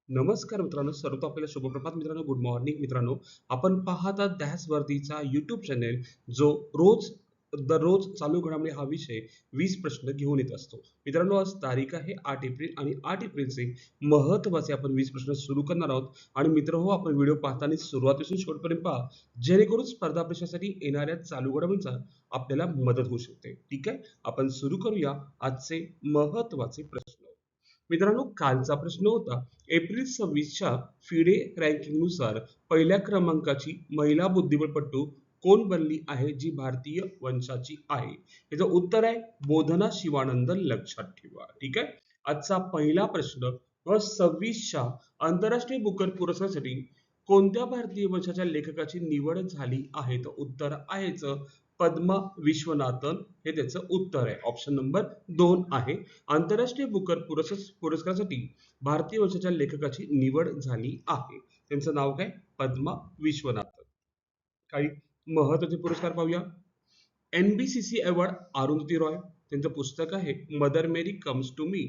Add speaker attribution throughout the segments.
Speaker 1: नमस्कार मित्रांनो, सर्वप्रथम आपल्याला शुभप्रभात मित्रांनो, गुड मॉर्निंग मित्रांनो. आपण पाहत आहात ध्यास वर्दीचा YouTube चॅनेल, जो रोज दररोज चालू घडामोडी हा विषय 20 प्रश्न घेऊन येत असतो. मित्रांनो, आज तारीख आहे 8 एप्रिल आणि 8 एप्रिलचे महत्त्वाचे आपण 20 प्रश्न सुरू करणार आहोत. आणि मित्रहो, आपण व्हिडिओ पाहताना सुरुवातीपासून शेवटपर्यंत पहा, जेणेकरून स्पर्धा परीक्षेसाठी येणाऱ्या चालू घडामोडींचा आपल्याला मदत होऊ शकते. ठीक आहे, आपण सुरू करूया आजचे महत्त्वाचे प्रश्न. मित्रांनो, कालचा प्रश्न होता, एप्रिल 26च्या फिडे रँकिंगनुसार पहिल्या क्रमांकाची महिला बुद्धिबळपटू कोण बनली आहे, जी भारतीय वंशाची आहे? याचं उत्तर आहे बोधना शिवानंद. लक्षात ठेवा. ठीक आहे. आजचा पहिला प्रश्न, 26च्या आंतरराष्ट्रीय बुकर पुरस्कारासाठी कोणत्या भारतीय वंशाच्या लेखकाची निवड झाली आहे? तर उत्तर आहेच पद्मा विश्वनाथन, हे त्याचं उत्तर आहे. ऑप्शन नंबर 2 आहे. आंतरराष्ट्रीय बुकर पुरस्कारासाठी भारतीय वंशाच्या लेखकाची निवड झाली आहे. त्यांचं नाव काय? पद्मा विश्वनाथन. काही महत्वाचे पुरस्कार पाहूया. NBCC अवॉर्ड अरुंधती रॉय, त्यांचं पुस्तक आहे Mother Mary comes to me.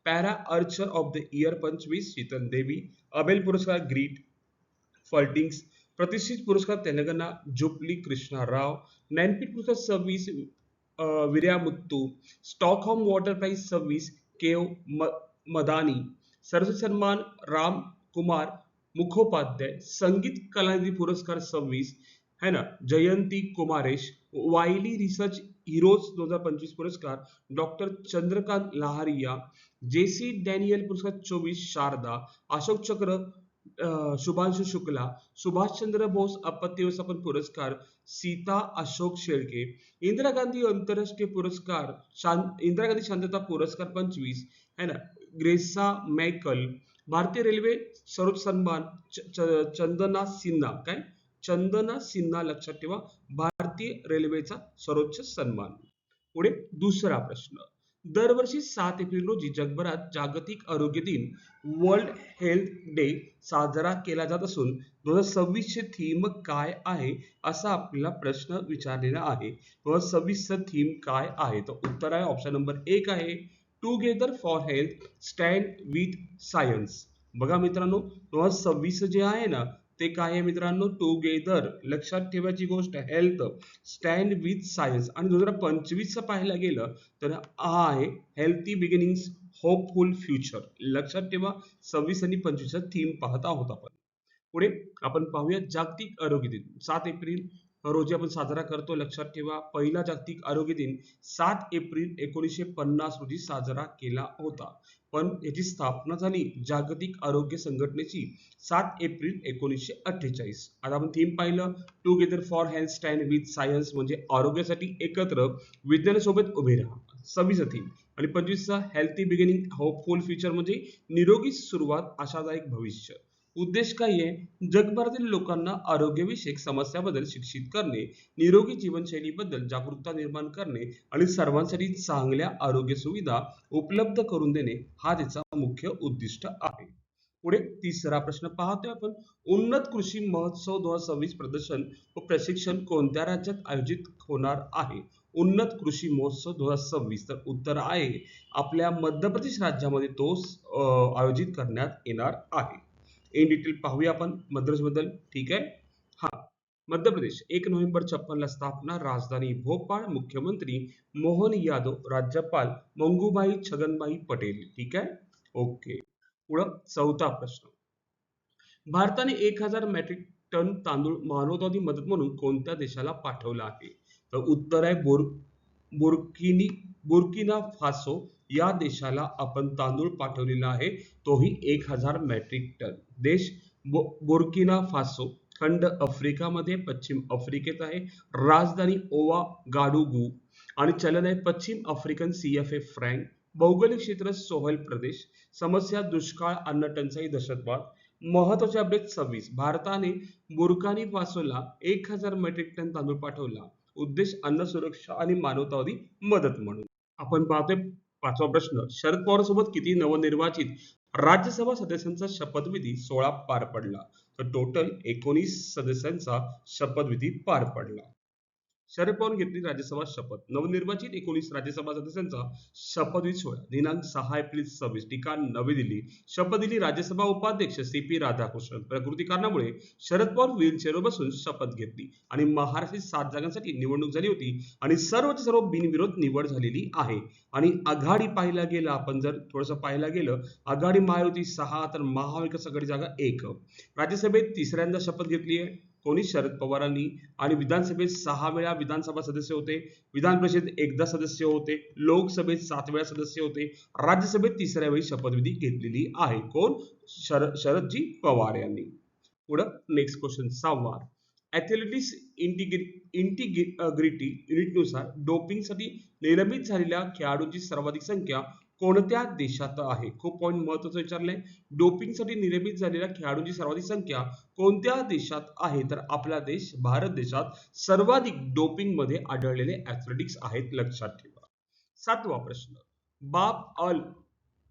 Speaker 1: Para archer of the year 25 Sheetal Devi. Abel पुरस्कार ग्रीट फॉल्टिंग्स. प्रतिष्ठित पुरस्कार तेलंगणा जुबली कृष्णा राव. ज्ञानपीठ पुरस्कार 26 विर्यामुत्तू. स्टॉकहोम वॉटर प्राइज 26 केव मदानी. सरस्वती सन्मान राम कुमार मुखोपाध्याय. संगीत कलानिधी पुरस्कार 26 है ना, जयंती कुमारेश. वायली रिसर्च हिरोज 2025 पुरस्कार डॉक्टर चंद्रकांत लहारिया. जेसी डॅनियल पुरस्कार 24 शारदा. अशोक चक्र शुभांशु शुक्ला. सुभाषचंद्र बोस आपत्ती व्यवस्थापन पुरस्कार सीता अशोक शेळके. इंदिरा गांधी आंतरराष्ट्रीय पुरस्कार इंदिरा गांधी शांतता पुरस्कार 25 है ना, ग्रेसा मैकल. भारतीय रेल्वे सर्वोच्च सन्मान चंदना सिन्हा. काय? चंदना सिन्हा. लक्षात ठेवा, भारतीय रेल्वेचा सर्वोच्च सन्मान. पुढे दुसरा प्रश्न. दरवर्षी 7 एप्रिल रोजी जगभरात जागतिक आरोग्य दिन वर्ल्ड हेल्थ डे साजरा केला जात असून 2026 चे थीम काय आहे, असा आपल्याला प्रश्न विचारलेला आहे. 2026 चा थीम काय आहे? तर उत्तर आहे ऑप्शन नंबर 1 आहे together for health stand with science. बघा मित्रांनो, 2026 जे आहे ना, ते काय आहे मित्रांनो? टुगेदर. लक्षात ठेवायची गोष्ट, हेल्थ स्टँड विथ सायन्स. आणि 2025 पाहायला गेलं तर हा आहे हेल्थी बिगिनिंग्स होपफुल फ्युचर. लक्षात ठेवा, 26 आणि 25 थीम पाहत आहोत आपण. पुढे आपण पाहूया जागतिक आरोग्य दिन. 7 एप्रिल रोजी आपण साजरा करतो. लक्षात ठेवा, पहिला जागतिक आरोग्य दिन 7 एप्रिल 1950 रोजी साजरा केला होता. पण याची स्थापना झाली जागतिक आरोग्य संघटनेची 7 एप्रिल 1948. आता आपण थीम पाहिलं, together for health stand with science, म्हणजे आरोग्यासाठी एकत्र विज्ञानासोबत उभे राहा. 26 थीम. आणि 25 हेल्थी बिगिनिंग होपफुल फ्युचर, म्हणजे निरोगी सुरुवात आशादायक भविष्य. उद्देश काय आहे? जगभरातील लोकांना आरोग्यविषयक समस्याबद्दल शिक्षित करणे, निरोगी जीवनशैलीबद्दल जागरूकता निर्माण करणे आणि सर्वांसाठी चांगल्या आरोग्य सुविधा उपलब्ध करून देणे, हा त्याचा मुख्य उद्दिष्ट आहे. पुढे तिसरा प्रश्न पाहतोय आपण, उन्नत कृषी महोत्सव 2026 प्रदर्शन व प्रशिक्षण कोणत्या राज्यात आयोजित होणार आहे? उन्नत कृषी महोत्सव 2026. तर उत्तर आहे आपल्या मध्य प्रदेश राज्यामध्ये तो आयोजित करण्यात येणार आहे. इन डिटेल पाहूया आपण मध्य प्रदेश बद्दल. ठीक आहे. हा, मध्य प्रदेश 1 नोव्हेंबर 56 ला स्थापना, राजधानी भोपाळ, मुख्यमंत्री मोहन यादव, राज्यपाल मंगूभाई छगनभाई पटेल. ठीक आहे. ओके. पुढं चौथा प्रश्न. भारताने 1000 मेट्रिक टन तांदूळ मानवतावादी मदत म्हणून कोणत्या देशाला पाठवला आहे? तर उत्तर आहे बुर्किनी बुर्किना फासो या देशाला आपण तांदूळ पाठवलेला आहे, तोही 1000 मेट्रिक टन. देश बुर्किना फासो, खंड आफ्रिकामध्ये पश्चिम आफ्रिकेत आहे. राजधानी ओवा गाडुगू आणि चलन आहे पश्चिम आफ्रिकन CFA फ्रँक. भौगोलिक क्षेत्र सोहेल प्रदेश. समस्या दुष्काळ, अन्न टंचाई, दहशतवाद. महत्वाचे अपडेट 26. भारताने बुर्किना फासोला 1000 मेट्रिक टन तांदूळ पाठवला. उद्देश अन्न सुरक्षा आणि मानवतावादी मदत म्हणून. आपण पाहतोय पाचवा प्रश्न. शरद पवार सोबत किती नवनिर्वाचित राज्यसभा सदस्यांचा शपथविधी सोहळा पार पडला? तर टोटल 19 सदस्यांचा शपथविधी पार पडला. शरद पवार घेतली राज्यसभा शपथ. नवनिर्वाचित 19 राज्यसभा सदस्यांचा शपथविधी सोहळा दिनांक 6 एप्रिल 26 ठिकाण नवी दिल्ली. शपथ दिली राज्यसभा उपाध्यक्ष CP राधाकृष्णन. प्रकृती कारणामुळे शरद पवार व्हीलचेअरवर बसून शपथ घेतली आणि महाराष्ट्रातील 7 जागांसाठी निवडणूक झाली होती आणि सर्वच्या सर्व बिनविरोध निवड झालेली आहे. आणि आघाडी पाहायला गेलं, आपण जर थोडंसं पाहायला गेलं, आघाडी महायुती 6 तर महाविकास आघाडी जागा 1. राज्यसभेत तिसऱ्यांदा शपथ घेतली आहे कोणी? शरद पवारांनी. आणि विधानसभेत 6 वेळा विधानसभा सदस्य होते, विधान परिषदेत एकदा सदस्य होते, लोकसभेत 7 वेळा सदस्य होते, राज्यसभेत तिसऱ्या वेळी शपथविधी घेतलेली आहे. कोण? शरदजी पवार यांनी. पुढं नेक्स्ट क्वेश्चन 6वा. ॲथलेटिक्स इंटिग्रिटी युनिटनुसार डोपिंगसाठी निलंबित झालेल्या खेळाडूंची सर्वाधिक संख्या कोणत्या देशात आहे? खूप पॉईंट महत्त्वाचं विचारलंय. डोपिंगसाठी निलंबित झालेल्या खेळाडूंची सर्वाधिक संख्या कोणत्या देशात आहे? तर आपला देश भारत देशात सर्वाधिक डोपिंगमध्ये आढळलेले ॲथलेटिक्स आहेत, लक्षात ठेवा. 7वा प्रश्न. बाब अल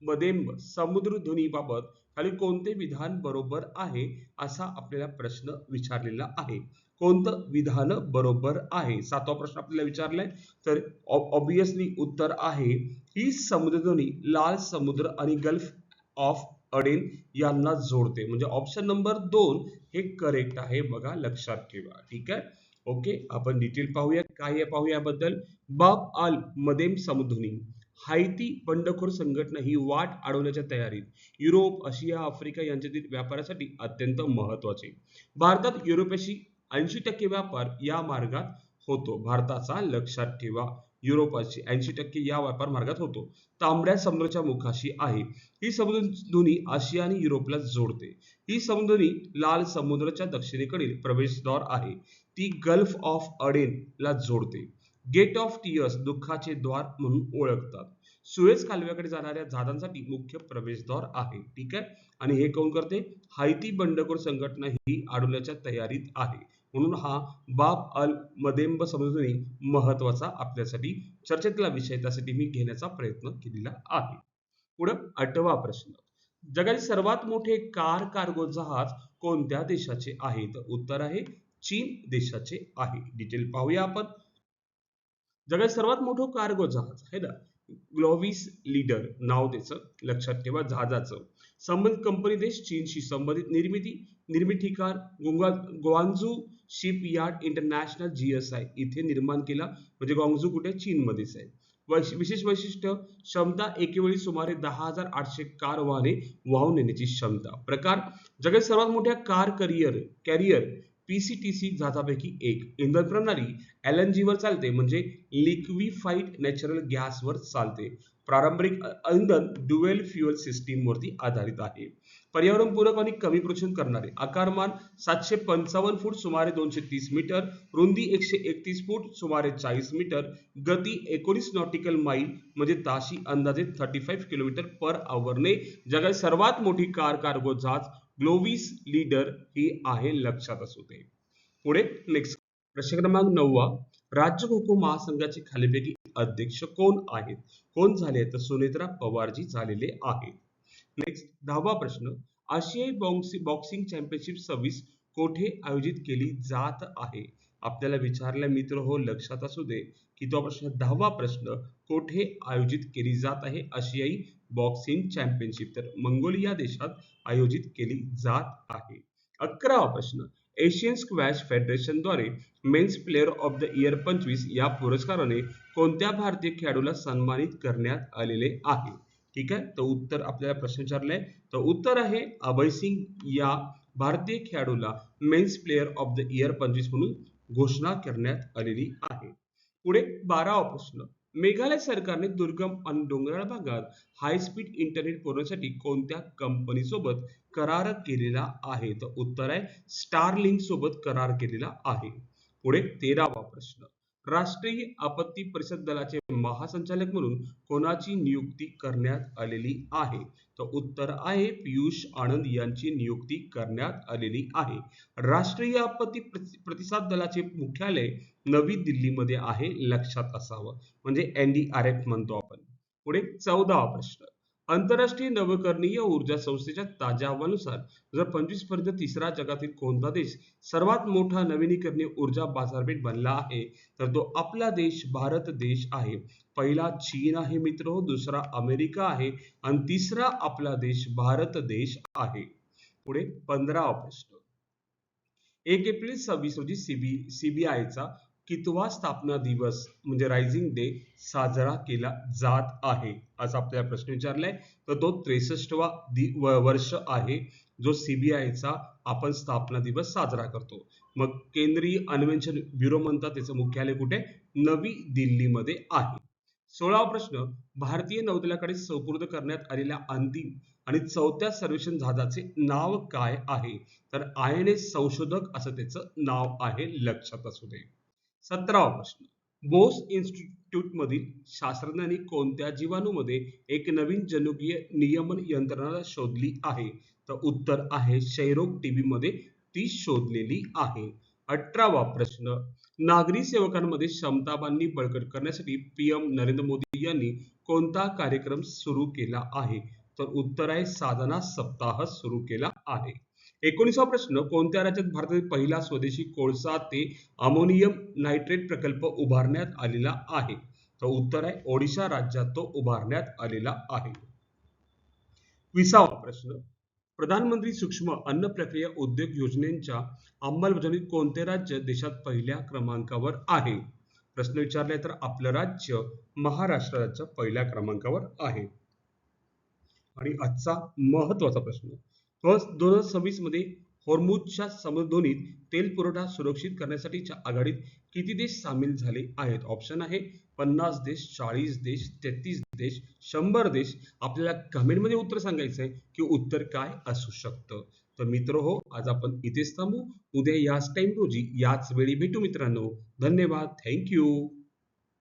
Speaker 1: मदेंब समुद्रधुनीबाबत खालील कोणते विधान बरोबर आहे असा आपल्याला प्रश्न विचारलेला आहे. कोणतं विधान बरोबर आहे? 7वा प्रश्न आपल्याला विचारलाय. तर ऑब्विसली उत्तर आहे ही समुद्रधुनी लाल समुद्र आणि गल्फ ऑफ अडेन यांना जोडते. म्हणजे ऑप्शन नंबर 2 हे करेक्ट आहे बघा, लक्षात ठेवा. ठीक आहे. ओके, आपण डिटेल पाहूया काय आहे पाहूया याबद्दल. बाब अल मदेम समुद्रधुनी. हायती बंडखोर संघटना ही वाट अडवण्याच्या तयारीत. युरोप, आशिया, आफ्रिका यांच्यातील व्यापारासाठी अत्यंत महत्वाचे. भारतात युरोपाशी 80% व्यापार या मार्गात होतो. भारताचा, लक्षात ठेवा, युरोपाची 80% या व्यापार मार्गात होतो. तांबड्या समुद्राच्या मुखाशी आहे. ही समुद्रधुनी आशिया आणि युरोपला जोडते. ही समुद्रधुनी लाल समुद्राच्या दक्षिणेकडील प्रवेशद्वार आहे. ती गल्फ ऑफ अडेन ला जोडते. गेट ऑफ टीयर्स दुःखाचे द्वार म्हणून ओळखतात. सुएझ कालव्याकडे जाणाऱ्या जहाजांसाठी मुख्य प्रवेशद्वार आहे. ठीक आहे. आणि हे कोण करते? हायती बंडखोर संघटना ही अडवण्याच्या तयारीत आहे. म्हणून हा बाब अल मदेंब समुद्रधुनी महत्वाचा आपल्यासाठी चर्चेतला विषय, त्यासाठी मी घेण्याचा प्रयत्न केलेला आहे. पुढं 8वा प्रश्न. जगातील सर्वात मोठे कार कार्गो जहाज कोणत्या देशाचे आहे? तर उत्तर आहे चीन देशाचे आहे. डिटेल पाहूया आपण. जगात सर्वात मोठं कार्गो जहाज आहे ना, ग्लोविस लीडर नाव त्याचं, लक्षात ठेवा जहाजाचं. संबंधित कंपनी देश चीनशी. संबंधित निर्मिती ठिकाण ग्वांझू शिप यार्ड इंटरनॅशनल GSI इथे निर्माण केला. म्हणजे ग्वांझू कुठे? चीनमध्येच आहे. विशेष वैशिष्ट्य क्षमता एकेवेळी सुमारे 10,800 कार वाहने वाहून नेण्याची क्षमता. प्रकार जगात सर्वात मोठ्या कार कॅरियर PCTC जहाजापैकी एक. इंधन प्रणाली LNG वर चालते, म्हणजे लिक्विफाईड नॅचरल गॅसवर चालते. पारंपरिक इंधन ड्युएल फ्युएल सिस्टीम वरती आधारित आहे. पर्यावरणपूरक आणि कमी प्रदूषण करणारे. आकारमान 755 फूट सुमारे 230 मीटर, रुंदी 131 फूट सुमारे 40 मीटर, गती 19 नॉटिकल माईल म्हणजे ताशी अंदाजे 35 किलोमीटर पर आवरने जगात सर्वात मोठी कार कार्गो जहाज ग्लोविस लीडर ही आहे, लक्षात असू दे. पुढे नेक्स्ट प्रश्न क्रमांक 9वा. राज्य खो खो महासंघाचे खालीलपैकी अध्यक्ष कोण आहेत? कोण झाले? तर सुनेत्रा पवारजी झालेले आहेत. नेक्स्ट 10वा प्रश्न. आशियाई बॉक्सिंग चॅम्पियनशिप 26 कोठे आयोजित केली जात आहे? आपल्याला विचारला मित्र हो, लक्षात असू दे की तो प्रश्न 10वा प्रश्न कोठे आयोजित केली जात आहे आशियाई बॉक्सिंग चॅम्पियनशिप? तर मंगोलिया देशात आयोजित केली जात आहे. 11वा प्रश्न. एशियन स्क्वॅश फेडरेशन द्वारे men's player of the year 25 या पुरस्काराने कोणत्या भारतीय खेळाडूला सन्मानित करण्यात आलेले आहे? ठीक आहे. तर उत्तर आपल्याला प्रश्न विचारलाय, तर उत्तर आहे अभय सिंग या भारतीय खेळाडूला men's player of the year 25 म्हणून घोषणा करण्यात आलेली आहे. पुढे 12वा प्रश्न. मेघालय सरकारने दुर्गम आणि डोंगराळ भागात हाय स्पीड इंटरनेट पुरवण्यासाठी कोणत्या कंपनी सोबत करार केलेला आहे? तर उत्तर आहे स्टारलिंक सोबत करार केलेला आहे. पुढे 13वा प्रश्न. राष्ट्रीय आपत्ती परिषद दलाचे महासंचालक म्हणून कोणाची नियुक्ती करण्यात आलेली आहे? तर उत्तर आहे पियुष आनंद यांची नियुक्ती करण्यात आलेली आहे. राष्ट्रीय आपत्ती प्रतिसाद दलाचे मुख्यालय नवी दिल्लीमध्ये आहे, लक्षात असावं, म्हणजे NDRF म्हणतो आपण. पुढे 14वा प्रश्न. आंतरराष्ट्रीय नवीकरणीय ऊर्जा संस्थेच्या ताज्या अहवालानुसार 2025 पर्यंत तिसरा जगातील कोणता देश सर्वात मोठा नवीनीकरणीय ऊर्जा बाजारपेठ बनला आहे, तर तो आपला देश भारत देश आहे. पहिला चीन आहे मित्र, दुसरा अमेरिका आहे आणि तिसरा आपला देश भारत देश आहे. पुढे 15वा प्रश्न. 1 एप्रिल 26 रोजी सीबीआयचा कितवा स्थापना दिवस म्हणजे रायझिंग डे साजरा केला जात आहे, असा आपल्याला प्रश्न विचारलाय. तर तो 63वा वर्ष आहे जो सीबीआयचा आपण स्थापना दिवस साजरा करतो. मग केंद्रीय अन्वेषण ब्युरो म्हणतात, त्याचं मुख्यालय कुठे? नवी दिल्लीमध्ये आहे. 16वा प्रश्न. भारतीय नौदलाकडे सुपूर्द करण्यात आलेल्या अंतिम आणि चौथ्या सर्वेक्षण जहाजाचे नाव काय आहे? तर INS संशोधक असं त्याचं नाव आहे, लक्षात असू दे. 17वा प्रश्न. बोस इन्स्टिट्यूट मधील शास्त्रज्ञांनी कोणत्या जीवाणूमध्ये एक नवीन जनुकीय नियमन यंत्रणा शोधली आहे? तर उत्तर आहे क्षयरोग टीबी मध्ये ती शोधलेली आहे. 18वा प्रश्न. नागरी सेवकांमध्ये क्षमताबांधणी बळकट करण्यासाठी PM नरेंद्र मोदी यांनी कोणता कार्यक्रम सुरू केला आहे? तर उत्तर आहे साधना सप्ताह सुरू केला आहे. 19वा प्रश्न. कोणत्या राज्यात भारतातील पहिला स्वदेशी कोळसा ते अमोनियम नायट्रेट प्रकल्प उभारण्यात आलेला आहे? तर उत्तर आहे ओडिशा राज्यात तो उभारण्यात आलेला आहे. 20वा प्रश्न. प्रधानमंत्री सूक्ष्म अन्न प्रक्रिया उद्योग योजनेच्या अंमलबजावणीत कोणते राज्य देशात पहिल्या क्रमांकावर आहे? प्रश्न विचारलाय तर आपलं राज्य महाराष्ट्र राज्य पहिल्या क्रमांकावर आहे. आणि आजचा महत्वाचा प्रश्न. 2026 मध्ये हॉर्मुझच्या समधोनीत तेल पुरवठा सुरक्षित करण्यासाठीच्या आघाडीत किती देश सामील झाले आहेत? ऑप्शन आहे 50 देश, 40 देश, 33 देश, 100 देश. आपल्याला कमेंटमध्ये उत्तर सांगायचं आहे की उत्तर काय असू शकतं. तर मित्र हो, आज आपण इथेच थांबू. उद्या याच टाइम रोजी याच वेळी भेटू मित्रांनो. धन्यवाद. थँक्यू.